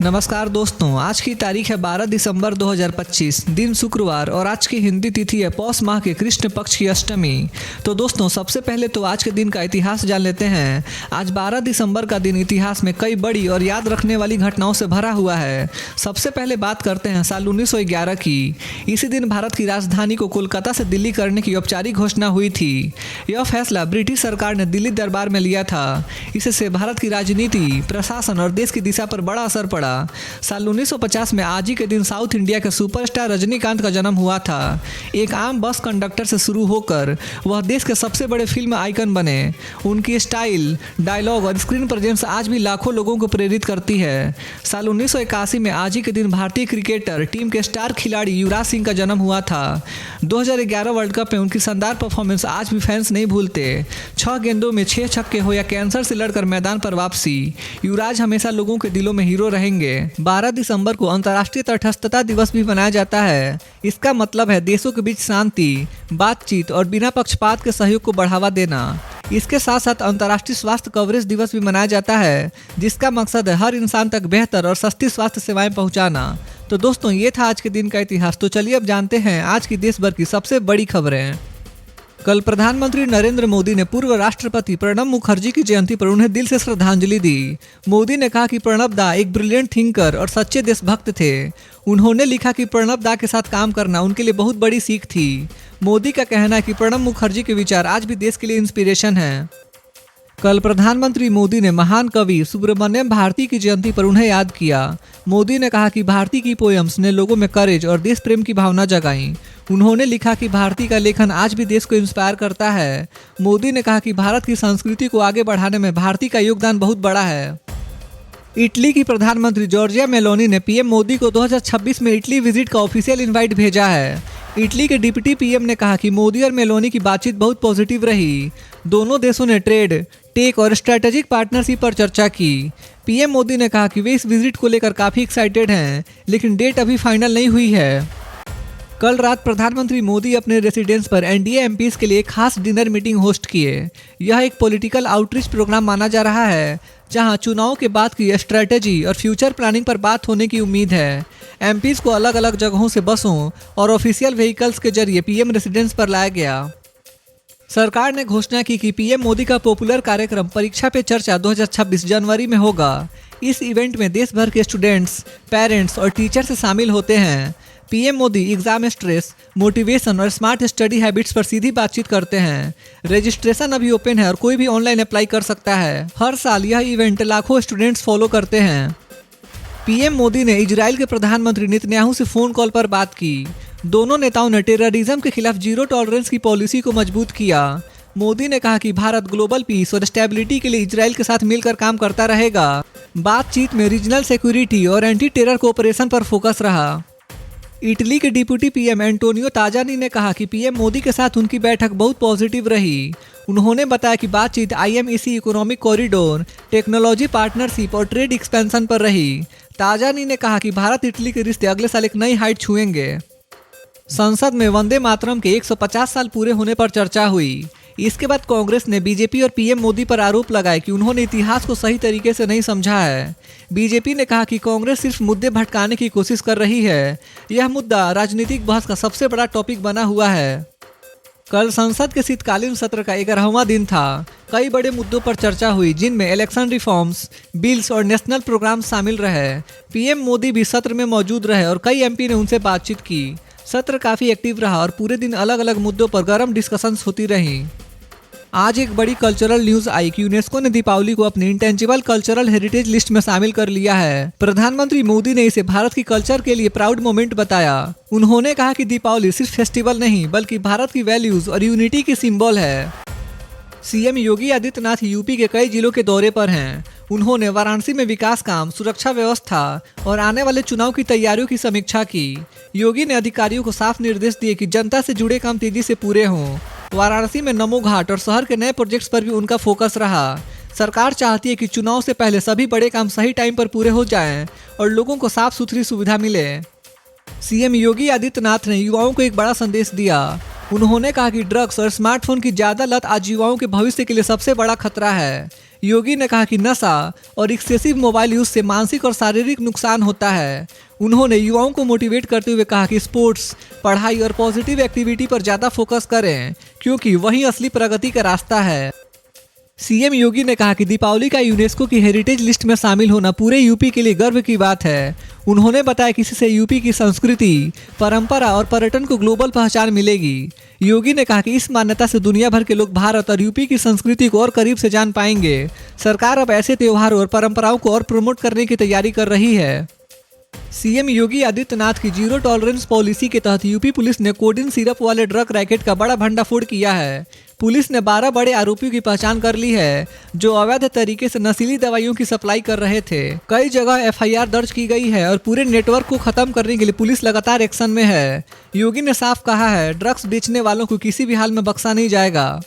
नमस्कार दोस्तों, आज की तारीख है 12 दिसंबर 2025, दिन शुक्रवार और आज की हिंदी तिथि है पौष माह के कृष्ण पक्ष की अष्टमी। तो दोस्तों, सबसे पहले तो आज के दिन का इतिहास जान लेते हैं। आज 12 दिसंबर का दिन इतिहास में कई बड़ी और याद रखने वाली घटनाओं से भरा हुआ है। सबसे पहले बात करते हैं साल 1911 की। इसी दिन भारत की राजधानी को कोलकाता से दिल्ली करने की औपचारिक घोषणा हुई थी। यह फैसला ब्रिटिश सरकार ने दिल्ली दरबार में लिया था। इससे भारत की राजनीति, प्रशासन और देश की दिशा पर बड़ा असर पड़ा। साल 1950 में आज ही के दिन साउथ इंडिया के सुपरस्टार रजनीकांत का जन्म हुआ था। एक आम बस कंडक्टर से शुरू होकर वह देश के सबसे बड़े फिल्म आइकन बने। उनकी स्टाइल, डायलॉग और स्क्रीन प्रेजेंस आज भी लाखों लोगों को प्रेरित करती है। साल 1981 में आज ही के दिन भारतीय क्रिकेटर टीम के स्टार खिलाड़ी युवराज सिंह का जन्म हुआ था। 2011 वर्ल्ड कप में उनकी शानदार परफॉर्मेंस आज भी फैंस नहीं भूलते। 6 गेंदों में 6 छक्के हो या कैंसर से लड़कर मैदान पर वापसी, युवराज हमेशा लोगों के दिलों में हीरो रहेंगे। 12 दिसंबर को अंतर्राष्ट्रीय तटस्थता दिवस भी मनाया जाता है। इसका मतलब है देशों के बीच शांति, बातचीत और बिना पक्षपात के सहयोग को बढ़ावा देना। इसके साथ साथ अंतर्राष्ट्रीय स्वास्थ्य कवरेज दिवस भी मनाया जाता है, जिसका मकसद है हर इंसान तक बेहतर और सस्ती स्वास्थ्य सेवाएं पहुंचाना। तो दोस्तों, ये था आज के दिन का इतिहास। तो चलिए अब जानते हैं आज की देश भर की सबसे बड़ी खबरें। कल प्रधानमंत्री नरेंद्र मोदी ने पूर्व राष्ट्रपति प्रणब मुखर्जी की जयंती पर उन्हें दिल से श्रद्धांजलि दी। मोदी ने कहा कि प्रणब दा एक ब्रिलियंट थिंकर और सच्चे देशभक्त थे। उन्होंने लिखा कि प्रणब दा के साथ काम करना उनके लिए बहुत बड़ी सीख थी। मोदी का कहना है कि प्रणब मुखर्जी के विचार आज भी देश के लिए इंस्पिरेशन हैं। कल प्रधानमंत्री मोदी ने महान कवि सुब्रमण्यम भारती की जयंती पर उन्हें याद किया। मोदी ने कहा कि भारती की पोएम्स ने लोगों में करेज और देश प्रेम की भावना जगाई। उन्होंने लिखा कि भारती का लेखन आज भी देश को इंस्पायर करता है। मोदी ने कहा कि भारत की संस्कृति को आगे बढ़ाने में भारती का योगदान बहुत बड़ा है। इटली की प्रधानमंत्री जॉर्जिया मेलोनी ने पीएम मोदी को 2026 में इटली विजिट का ऑफिशियल इनवाइट भेजा है। इटली के डिप्टी पीएम ने कहा कि मोदी और मेलोनी की बातचीत बहुत पॉजिटिव रही। दोनों देशों ने ट्रेड, टेक और स्ट्रैटेजिक पार्टनरशिप पर चर्चा की। पीएम मोदी ने कहा कि वे इस विजिट को लेकर काफ़ी एक्साइटेड हैं, लेकिन डेट अभी फाइनल नहीं हुई है। कल रात प्रधानमंत्री मोदी अपने रेसिडेंस पर एनडीए एमपीज के लिए एक खास डिनर मीटिंग होस्ट किए। यह एक पॉलिटिकल आउटरीच प्रोग्राम माना जा रहा है, जहां चुनाव के बाद की स्ट्रैटेजी और फ्यूचर प्लानिंग पर बात होने की उम्मीद है। एमपीज को अलग अलग जगहों से बसों और ऑफिशियल व्हीकल्स के जरिए पीएम रेसिडेंस पर लाया गया। सरकार ने घोषणा की कि पीएम मोदी का पॉपुलर कार्यक्रम परीक्षा पे चर्चा 2026 जनवरी में होगा। इस इवेंट में देश भर के स्टूडेंट्स, पेरेंट्स और टीचर शामिल होते हैं। PM Modi exam stress, motivation और स्मार्ट स्टडी हैबिट्स पर सीधी बातचीत करते हैं। रजिस्ट्रेशन अभी ओपन है और कोई भी ऑनलाइन अप्लाई कर सकता है। हर साल यह इवेंट लाखों स्टूडेंट्स फॉलो करते हैं। पीएम मोदी ने इजराइल के प्रधानमंत्री नेतन्याहू से फोन कॉल पर बात की। दोनों नेताओं ने टेररिज्म के खिलाफ जीरो टॉलरेंस की पॉलिसी को मजबूत किया। मोदी ने कहा कि भारत ग्लोबल पीस और स्टेबिलिटी के लिए इजराइल के साथ मिलकर काम करता रहेगा। बातचीत में रीजनल सिक्योरिटी और एंटी टेरर कोऑपरेशन पर फोकस रहा। इटली के डिप्टी पीएम एंटोनियो ताजानी ने कहा कि पीएम मोदी के साथ उनकी बैठक बहुत पॉजिटिव रही। उन्होंने बताया कि बातचीत IMEC economic corridor, technology partnership और ट्रेड एक्सपेंशन पर रही। ताजानी ने कहा कि भारत इटली के रिश्ते अगले साल एक नई हाइट छुएंगे। संसद में वंदे मातरम के 150 साल पूरे होने पर चर्चा हुई। इसके बाद कांग्रेस ने बीजेपी और पीएम मोदी पर आरोप लगाया कि उन्होंने इतिहास को सही तरीके से नहीं समझा है। बीजेपी ने कहा कि कांग्रेस सिर्फ मुद्दे भटकाने की कोशिश कर रही है। यह मुद्दा राजनीतिक बहस का सबसे बड़ा टॉपिक बना हुआ है। कल संसद के शीतकालीन सत्र का 11वां दिन था। कई बड़े मुद्दों पर चर्चा हुई, जिनमें इलेक्शन रिफॉर्म्स, बिल्स और नेशनल प्रोग्राम शामिल रहे। पीएम मोदी भी सत्र में मौजूद रहे और कई एमपी ने उनसे बातचीत की। सत्र काफ़ी एक्टिव रहा और पूरे दिन अलग अलग मुद्दों पर गर्म डिस्कशंस होती रहीं। आज एक बड़ी कल्चरल न्यूज आई कि यूनेस्को ने दीपावली को अपनी इंटेंजिबल कल्चरल हेरिटेज लिस्ट में शामिल कर लिया है। प्रधानमंत्री मोदी ने इसे भारत की कल्चर के लिए प्राउड मोमेंट बताया। उन्होंने कहा कि दीपावली सिर्फ फेस्टिवल नहीं, बल्कि भारत की वैल्यूज और यूनिटी की सिंबल है। सीएम योगी आदित्यनाथ यूपी के कई जिलों के दौरे पर हैं। उन्होंने वाराणसी में विकास काम, सुरक्षा व्यवस्था और आने वाले चुनाव की तैयारियों की समीक्षा की। योगी ने अधिकारियों को साफ निर्देश दिए कि जनता से जुड़े काम तेजी से पूरे हों। वाराणसी में नमो घाट और शहर के नए प्रोजेक्ट्स पर भी उनका फोकस रहा। सरकार चाहती है कि चुनाव से पहले सभी बड़े काम सही टाइम पर पूरे हो जाएं और लोगों को साफ सुथरी सुविधा मिले। सीएम योगी आदित्यनाथ ने युवाओं को एक बड़ा संदेश दिया। उन्होंने कहा कि ड्रग्स और स्मार्टफोन की ज़्यादा लत आज युवाओं के भविष्य के लिए सबसे बड़ा खतरा है। योगी ने कहा कि नशा और एक्सेसिव मोबाइल यूज से मानसिक और शारीरिक नुकसान होता है। उन्होंने युवाओं को मोटिवेट करते हुए कहा कि स्पोर्ट्स, पढ़ाई और पॉजिटिव एक्टिविटी पर ज़्यादा फोकस करें, क्योंकि वही असली प्रगति का रास्ता है। सीएम योगी ने कहा कि दीपावली का यूनेस्को की हेरिटेज लिस्ट में शामिल होना पूरे यूपी के लिए गर्व की बात है। उन्होंने बताया कि इससे यूपी की संस्कृति, परंपरा और पर्यटन को ग्लोबल पहचान मिलेगी। योगी ने कहा कि इस मान्यता से दुनिया भर के लोग भारत और यूपी की संस्कृति को और करीब से जान पाएंगे। सरकार अब ऐसे त्योहारों और परंपराओं को और प्रमोट करने की तैयारी कर रही है। सीएम योगी आदित्यनाथ की जीरो टॉलरेंस पॉलिसी के तहत यूपी पुलिस ने कोडिन सिरप वाले ड्रग रैकेट का बड़ा भंडाफोड़ किया है। पुलिस ने 12 बड़े आरोपियों की पहचान कर ली है, जो अवैध तरीके से नशीली दवाइयों की सप्लाई कर रहे थे। कई जगह एफआईआर दर्ज की गई है और पूरे नेटवर्क को खत्म करने के लिए पुलिस लगातार एक्शन में है। योगी ने साफ कहा है, ड्रग्स बेचने वालों को किसी भी हाल में बख्शा नहीं जाएगा।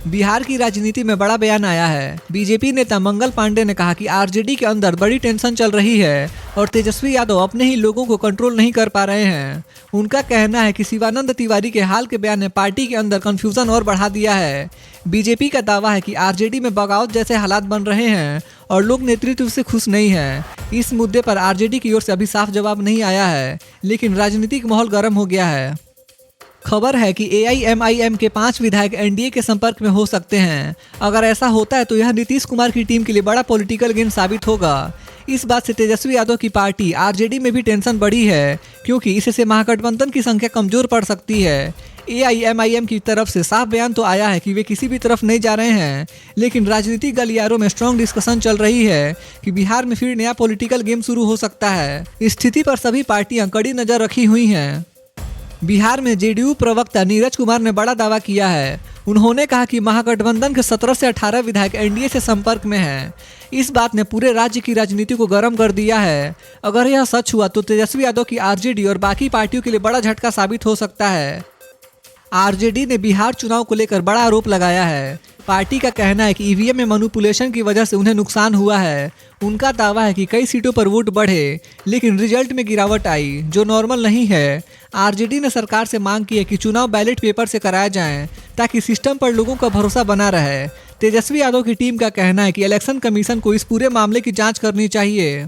बिहार की राजनीति में बड़ा बयान आया है। बीजेपी नेता मंगल पांडे ने कहा कि आरजेडी के अंदर बड़ी टेंशन चल रही है और तेजस्वी यादव अपने ही लोगों को कंट्रोल नहीं कर पा रहे हैं। उनका कहना है कि शिवानंद तिवारी के हाल के बयान ने पार्टी के अंदर कंफ्यूजन और बढ़ा दिया है। बीजेपी का दावा है कि आरजेडी में बगावत जैसे हालात बन रहे हैं और लोग नेतृत्व से खुश नहीं हैं। इस मुद्दे पर आरजेडी की ओर से अभी साफ जवाब नहीं आया है, लेकिन राजनीतिक माहौल गर्म हो गया है। खबर है कि एआईएमआईएम के 5 विधायक एनडीए के संपर्क में हो सकते हैं। अगर ऐसा होता है तो यह नीतीश कुमार की टीम के लिए बड़ा पॉलिटिकल गेन साबित होगा। इस बात से तेजस्वी यादव की पार्टी आरजेडी में भी टेंशन बढ़ी है, क्योंकि इससे महागठबंधन की संख्या कमजोर पड़ सकती है। एआईएमआईएम की तरफ से साफ बयान तो आया है कि वे किसी भी तरफ नहीं जा रहे हैं, लेकिन राजनीतिक गलियारों में स्ट्रांग डिस्कशन चल रही है कि बिहार में फिर नया पॉलिटिकल गेम शुरू हो सकता है। स्थिति पर सभी पार्टियां कड़ी नजर रखी हुई हैं। बिहार में जेडीयू प्रवक्ता नीरज कुमार ने बड़ा दावा किया है। उन्होंने कहा कि महागठबंधन के 17 से 18 विधायक एनडीए से संपर्क में हैं। इस बात ने पूरे राज्य की राजनीति को गर्म कर दिया है। अगर यह सच हुआ तो तेजस्वी यादव की आरजेडी और बाकी पार्टियों के लिए बड़ा झटका साबित हो सकता है। आरजेडी ने बिहार चुनाव को लेकर बड़ा आरोप लगाया है। पार्टी का कहना है कि ईवीएम में मैनिपुलेशन की वजह से उन्हें नुकसान हुआ है। उनका दावा है कि कई सीटों पर वोट बढ़े, लेकिन रिजल्ट में गिरावट आई, जो नॉर्मल नहीं है। आरजेडी ने सरकार से मांग की है कि चुनाव बैलेट पेपर से कराए जाएं, ताकि सिस्टम पर लोगों का भरोसा बना रहे। तेजस्वी यादव की टीम का कहना है कि इलेक्शन कमीशन को इस पूरे मामले की जांच करनी चाहिए।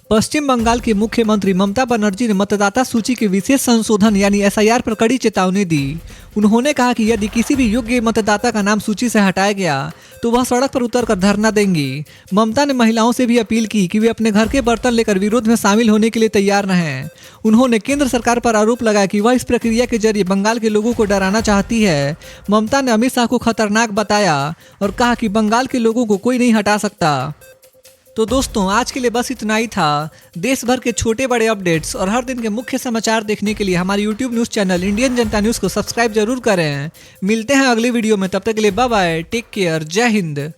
पश्चिम बंगाल की मुख्यमंत्री ममता बनर्जी ने मतदाता सूची के विशेष संशोधन यानी एसआईआर पर कड़ी चेतावनी दी। उन्होंने कहा कि यदि किसी भी योग्य मतदाता का नाम सूची से हटाया गया तो वह सड़क पर उतरकर धरना देंगी। ममता ने महिलाओं से भी अपील की कि वे अपने घर के बर्तन लेकर विरोध में शामिल होने के लिए तैयार रहें। उन्होंने केंद्र सरकार पर आरोप लगाया कि वह इस प्रक्रिया के जरिए बंगाल के लोगों को डराना चाहती है। ममता ने अमित शाह को खतरनाक बताया और कहा कि बंगाल के लोगों को कोई नहीं हटा सकता। तो दोस्तों, आज के लिए बस इतना ही था। देश भर के छोटे बड़े अपडेट्स और हर दिन के मुख्य समाचार देखने के लिए हमारे YouTube न्यूज़ चैनल इंडियन जनता न्यूज़ को सब्सक्राइब जरूर करें। मिलते हैं अगली वीडियो में, तब तक के लिए बाय बाय, टेक केयर, जय हिंद।